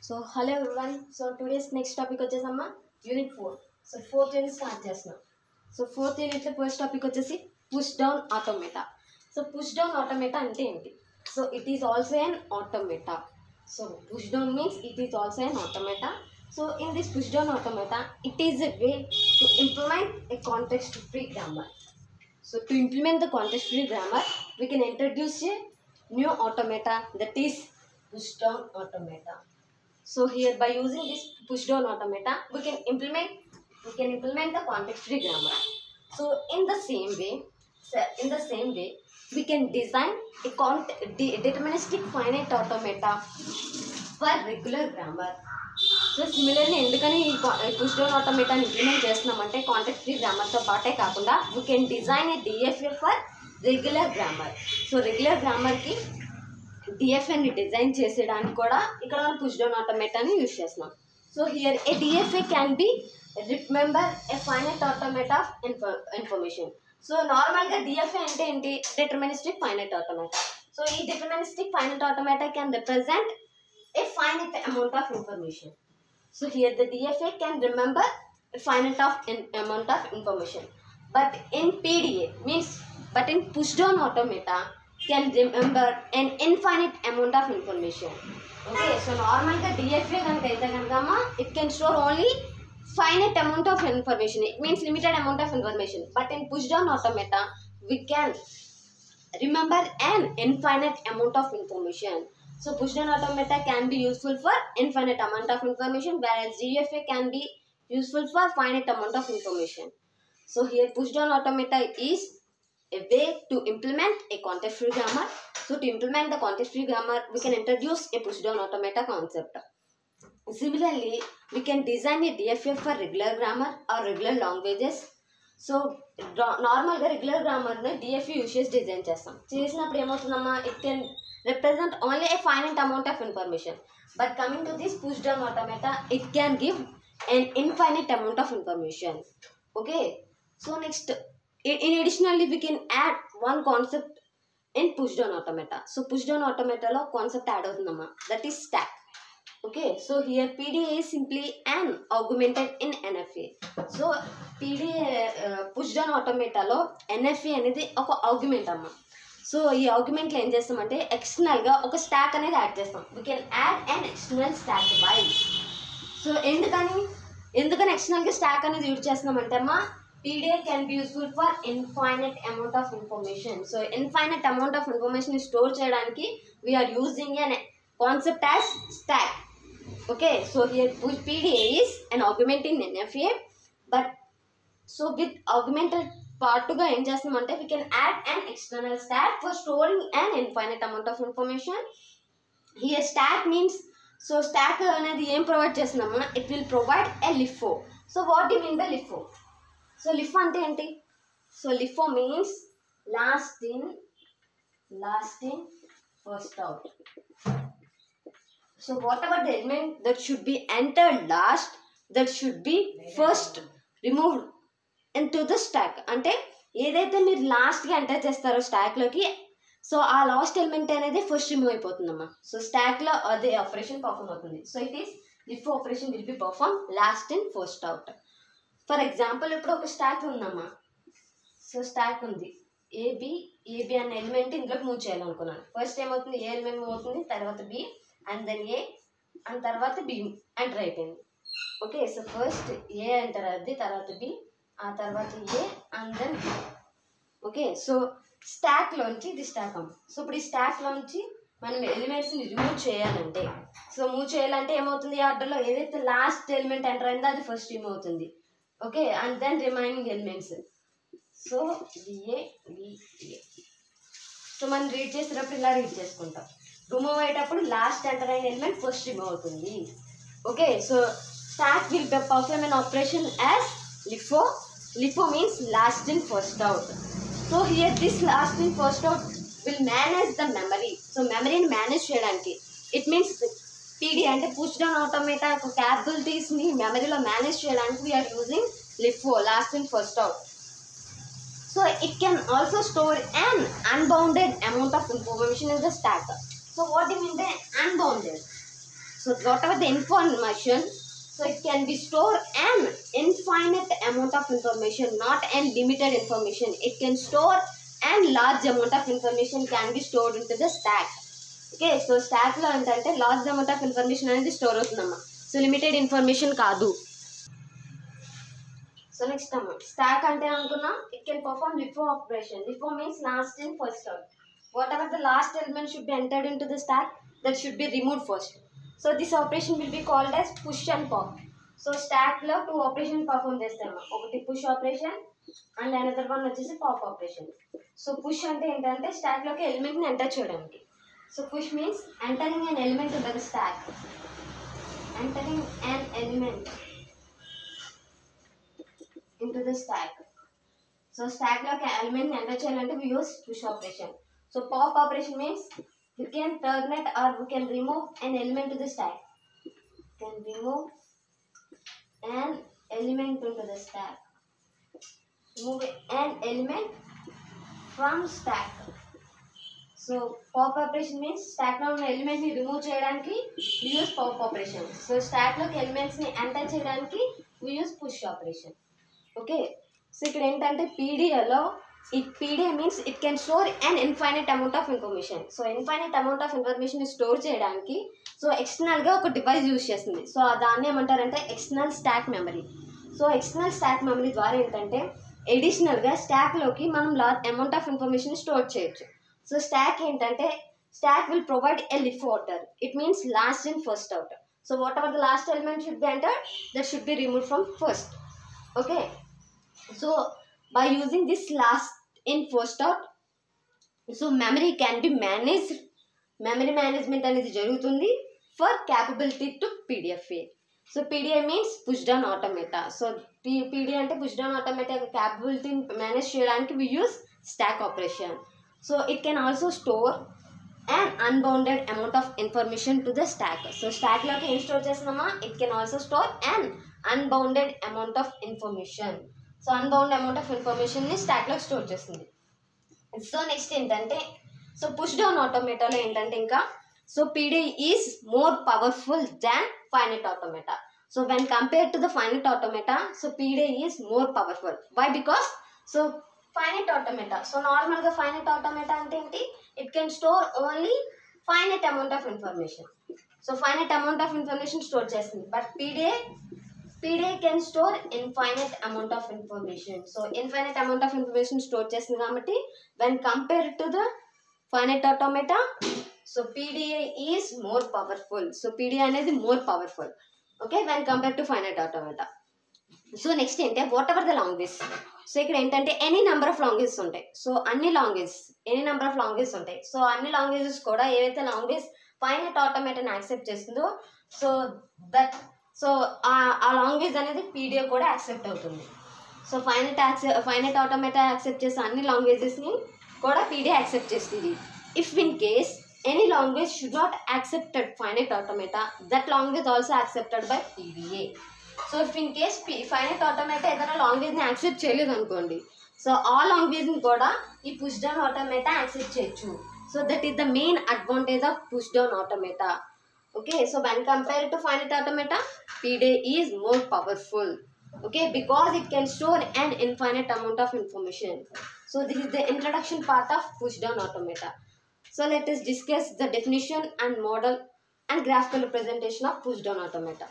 So hello everyone. So today's next topic వచ్చేసమ్మా unit 4. So fourth unit start చేస్తున్నాం. So fourth యూనిట్లో first topic వచ్చేసి push down automata. So push down automata అంటే ఏంటి? So it is also an automata. So push down means it is also an automata. So in this push down automata, it is a way to implement a context free grammar. So to implement the context free grammar, we can introduce a new automata, that is push down automata. So here by using this push down automata, we can implement the context free grammar. So in the same way, we can design a deterministic finite automata for regular grammar. So similarly ఎందుకని ఈ push down ఆటోమేటాని implement చేస్తున్నామంటే context free గ్రామర్తో పాటే కాకుండా we can design a DFA for regular grammar. So regular గ్రామర్కి డిఎఫ్ఏని design చేసేయడానికి కూడా ఇక్కడ మనం పుష్ డౌన్ ఆటోమేటాని యూజ్ చేస్తున్నాం. So here a DFA can be remember a finite automata of information. So నార్మల్గా డిఎఫ్ఏ అంటే ఏంటి? Deterministic finite automata. సో ఈ deterministic finite automata can represent a finite amount of information. So here the DFA can remember a finite amount of information, but in PDA means in push down automata can remember an infinite amount of information. Okay, so normal ka DFA it can store only finite amount of information. It means limited amount of information, but in push down automata we can remember an infinite amount of information. So push down automata can be useful for infinite amount of information, whereas DFA can be useful for finite amount of information. So here push down automata is a way to implement a context free grammar. So to implement the context free grammar, we can introduce a push down automata concept. Similarly, we can design a DFA for regular grammar or regular languages. So normal regular grammar ne DFA use చేసి design చేస్తాం. చేసినప్పుడు ఏమవుతుందమ్మా, it can represent only a finite amount of information, but coming to this push down automata, it can give an infinite amount of information. Okay, so next in additionally we can add one concept in push down automata. So push down automata lo concept add avutundamma, that is stack. Okay, so here PDA is simply an augmented in NFA. So PDA push down automata lo NFA అనేది ఒక augment అమ్మ. So ఈ ఆర్గ్యుమెంట్లో ఏం చేస్తామంటే ఎక్స్టర్నల్గా ఒక stock అనేది add చేస్తాం. We can add and external stack by. So ఎందుకని ఎక్స్టర్నల్గా స్టాక్ అనేది యూజ్ చేస్తున్నామంటే అమ్మా, PDA can be useful for infinite amount of information. So infinite amount of information store చేయడానికి we are using an concept as stack. Okay, so here PDA is an argument in NFA, but so with argumented పార్ట్గా ఏం చేస్తున్నామంటే we can add an external stack for storing an infinite amount of information. Here stock means, so stock అనేది ఏం provide చేస్తున్నామా, it will provide a LIFO. So what you mean by LIFO? So LIFO అంటే ఏంటి? So LIFO means last in first out. So whatever the element that should be entered last, that should be first removed into the stack. అంటే ఏదైతే మీరు లాస్ట్గా enter చేస్తారో స్టాక్లోకి, so ఆ last element అనేది first remove అయిపోతుందమ్మా. So స్టాక్లో అదే operation perform అవుతుంది. So it is LIFO operation will be perform last in first out. For example ఇప్పుడు ఒక స్టాక్ ఉందమ్మా. సో స్టాక్ ఉంది, ఏబి అనే ఎలిమెంట్ ఇందులోకి మూవ్ చేయాలనుకున్నాను. ఫస్ట్ ఏమవుతుంది, ఏ ఎలిమెంట్ మూవ్ అవుతుంది, తర్వాత B and then A and తర్వాత బి ఎంటర్ అయిపోయింది. Okay, so first A enter అవుద్ది, తర్వాత బి, ఆ తర్వాత A and then B. Okay, so స్టాక్లోంచి ఇది స్టాక్ అమ్మ. సో ఇప్పుడు ఈ స్టాక్లోంచి మనం ఎలిమెంట్స్ని రిమూవ్ చేయాలంటే, సో మూవ్ చేయాలంటే ఏమవుతుంది, ఆర్డర్లో ఏదైతే లాస్ట్ ఎలిమెంట్ ఎంటర్ అయిందో అది ఫస్ట్ రిమూవ్ అవుతుంది. Okay, and then remaining elements. So B A B A. So మనం రీడ్ చేసేటప్పుడు ఇలా రీడ్ చేసుకుంటాం. రిమూవ్ అయ్యేటప్పుడు లాస్ట్ ఎంటర్ అయిన ఎలిమెంట్ ఫస్ట్ రిమూవ్ అవుతుంది. Okay, so stack will perform an operation as LIFO. LIFO means last in first out. So here this last in first out will manage the memory. So memory ni manage cheyadaniki, it means PD ante push down automata capabilities ni memory lo manage cheyadaniki we are using LIFO, last in first out. So it can also store an unbounded amount of information in the stack. So what do you mean by unbounded? So whatever the information, so it can be stored an infinite amount of information, not an limited information. It can store an large amount of information can be stored into the stack. Okay, so stack లో ఏంటంటే large amount of information అనేది store అవుతుందమ్మా. So limited information కాదు. So next అమ్మా, stock అంటే అనుకున్నా it can perform LIFO operation. LIFO means last in first out. Whatever the last element should be entered into the stack, that should be removed first. So this operation will be called as push and pop. So stack లో 2 operation perform చేస్తాము. ఒకటి push operation and another one వచ్చేసి pop operation. So push అంటే ఏంటంటే stock లోకి element ని enter చేయడానికి. So push means entering an element into the stack. Entering an element into the stack. So stack loki element ni enter cheyalante we use push operation. So pop operation means we can terminate or we can remove an element to the stack. Can remove an element into the stack. Remove an element from stack. So pop operation means stack lo ఉన్న element ni remove cheyadaniki we use pop operation. So stack loki elements ni enter cheyadaniki we use push operation. Okay, so ఇక్కడ ఏంటంటే పీడిఏలో PDA means it can store an infinite amount of information. So infinite amount of information store చేయడానికి so ఎక్స్టర్నల్గా ఒక device use చేస్తుంది. So దాన్ని ఏమంటారంటే external stack memory. So external stack memory ద్వారా ఏంటంటే ఎడిషనల్గా స్టాక్లోకి మనం అమౌంట్ ఆఫ్ ఇన్ఫర్మేషన్ స్టోర్ చేయొచ్చు. సో స్టాక్ ఏంటంటే stack will provide a LIFO order. It means last in first out. So whatever the last element should be entered, that should be removed from first. Okay, so by using this last in first out, so memory can be managed. Memory management అనేది జరుగుతుంది for capability to PDFA. So PDA means push down automata. So PDA అంటే push down automata capability manage చేయడానికి we use stack operation. So it can also store an unbounded amount of information to the stack. So stack లోకి ఏం store చేస్తున్నామా, it can also store an unbounded amount of information. So unbound amount of information ని stack లో store చేస్తుంది. So next ఏంటంటే so push down ఆటోమేటాలో ఏంటంటే ఇంకా so PDA is more powerful than finite automata. So when compare to the finite automata, so PDA is more powerful. Why? Because so finite automata, so నార్మల్గా finite automata అంటే ఏంటి, it can store only finite amount of information. So finite amount of information store చేస్తుంది. But PDA can store infinite amount of information. So infinite amount of information store చేస్తుంది కాబట్టి when compared to the finite automata, so PDA is more powerful. So PDA అనేది more powerful. Okay, when compared to finite automata. So next ఏంటంటే whatever the language. So ఇక్కడ ఏంటంటే any number of languages ఉంటాయి. So అన్ని languages any number of languages ఉంటాయి. So అన్ని languages కూడా ఏవైతే లాంగ్వేజ్ ఫైనైట్ ఆటోమేటాని యాక్సెప్ట్ చేస్తుందో సో ఆ లాంగ్వేజ్ అనేది పీడిఏ కూడా యాక్సెప్ట్ అవుతుంది. సో ఫైనైట్ ఆటోమేటా యాక్సెప్ట్ చేసే అన్ని లాంగ్వేజెస్ని కూడా పీడిఏ యాక్సెప్ట్ చేస్తుంది. If in case any language should not accepted finite automata, that language also accepted by PDA. So if in case finite automata ఏదైనా లాంగ్వేజ్ని accept చేయలేదు అనుకోండి, సో ఆ లాంగ్వేజ్ని కూడా ఈ పుష్ డౌన్ ఆటోమేటా యాక్సెప్ట్ చేయొచ్చు. So that is the main advantage of push down automata. Okay, so when compared to finite automata, PDA is more powerful. Okay, because it can store an infinite amount of information. So this is the introduction part of push down automata. So let us discuss the definition and model and graphical representation of push down automata.